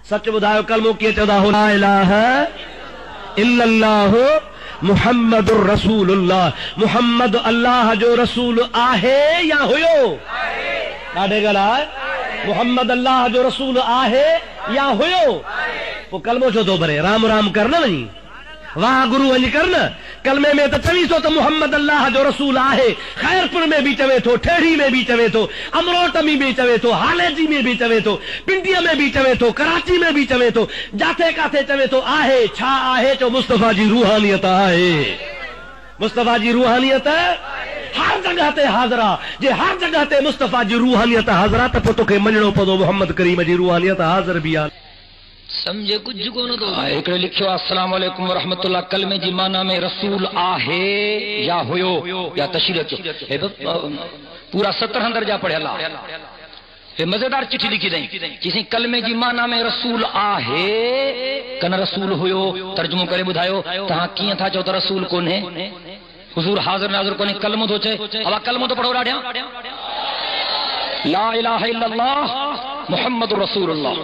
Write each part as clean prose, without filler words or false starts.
सच ॿुधायो कलमो कीअं चवंदा हो ला इलाहा इल्लल्लाह मुहम्मदुर रसूलुल्लाह। मुहम्मद अल्लाह जो रसूल आहे या हुयो? ॾाढे ॻाल्हि आहे। मुहम्मद अल्लाह जो रसूल आहे या हुयो? पोइ कलमो छो थो भरे? राम राम कर न वञी, वाह गुरु वञी कर न। कलमे में त चवी थो त मुहम्मद अल्लाह जो रसूल आहे। खैरपुर में भी चवे थो, ठेड़ी में भी चवे थो, अमरोट में भी चवे थो, हालेजी में भी चवे थो, पिंडीअ में भी चवे थो, कराची में भी चवे थो, जाथे काथे चवे थो। आहे छा आहे? चो मुस्तफा जी रूहानियत आहे। मुस्तफा जी रूहानियत हर जगह ते हाज़रा। जे हर जगह ते मुस्तफा जी रूहानियत हाज़रा त पोइ तोखे मञणो पवंदो मुहम्मद करीम जी रूहानियत हाज़िर भी आहे। समझे कुछ कोन थो। हिकिड़े लिखियो अस्सलाम वालेकुम वरहमतुल्लाह। कलमे जी माना में रसूल आहे या हुयो या तशरीह कयो। पूरा 70 अंदर जा पढ़ियला। हे मजेदार चिट्ठी लिखी दई किसी कलमे जी माना में रसूल आहे कन रसूल हुयो। तर्जुमो करे ॿुधायो तहां कीअं था चओ त रसूल कोन्हे? हुजूर हाज़िर नाज़िर कोन्हे, कलमो थो चए। हवा कलमो तो पढ़ो ॾाढिया। ला इलाहा इल्लल्लाह मुहम्मद रसूलुल्लाह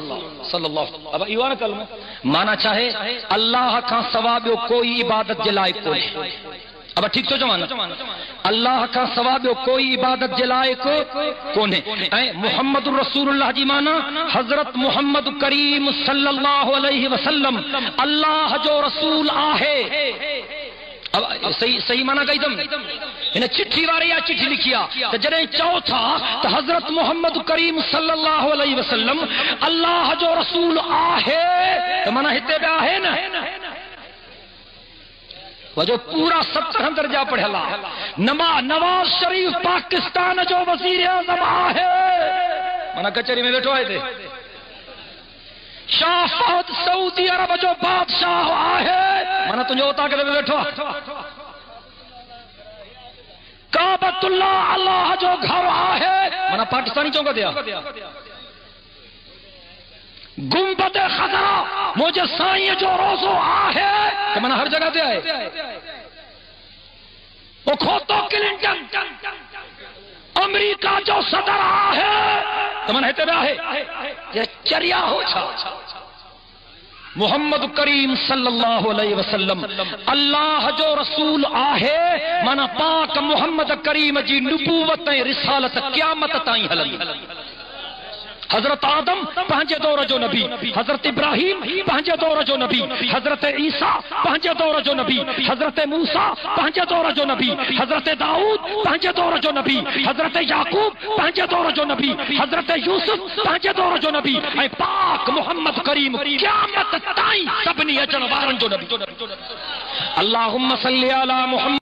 सल्लल्लाहु। अब इहो न कलमो माना चाहे अल्लाह का सवा ॿियो कोई इबादत जे लाइक़ कोन्हे। अब ठीक तो चवां, अल्लाह का सवा ॿियो कोई इबादत जे लाइक़ कोन्हे। ऐं मुहम्मद रसूलुल्लाह जी माना हज़रत मुहम्मद करीम सल्लल्लाहु अलैहि वसल्लम अल्लाह जो रसूल आहे। अब सही सही माना कही तुम इन चिट्ठी वारे या चिट्ठी लिखिया तो जॾहिं चओ था तो हजरत मोहम्मद करीम सल्लल्लाहु अलैहि वसल्लम अल्लाह जो रसूल आहे तो माना हिते बि आहे न। वजो पूरा 70 दर्जा पढ़ियला। नवाज शरीफ पाकिस्तान जो वज़ीर आज़म आहे माना कचहरी में वेठो आहे। शाह फहद सऊदी अरब जो बादशाह आहे माना तुंहिंजो ताक़त में वेठो आहे। काबतुल्लाह अल्लाह जो घर आहे माना पाकिस्तानी चौक ते आहे। गुंबद खज़रा मुझे साईं जो रोज़ो आहे तो माना हर जगह ते आहे। वो खोतो क्लिंटन अमेरिका जो सदर आहे तो माना हिते बि आहे। ये चरिया हो छा? मुहम्मद करीम सल्लल्लाहु अलैहि वसल्लम अल्लाह जो रसूल आहे माना पाक मुहम्मद करीम जी नबूवत ऐं रिसालत क़यामत ताईं हलंदी। हजरत आदम पंहिंजे दौर जो नबी, हजरत इब्राहिम पंहिंजे दौर जो नबी, हजरत ईसा पंहिंजे दौर जो नबी, हजरत मूसा पंहिंजे दौर जो नबी, हजरत दाऊद पंहिंजे दौर जो नबी, हजरत याकूब पंहिंजे दौर जो नबी, हजरत यूसुफ पंहिंजे दौर जो नबी ऐं पाक मुहम्मद करीम क़यामत ताईं सभिनी अचण वारनि जो नबी। अल्लाहुम्मा सल्ली अला मुहम्मद।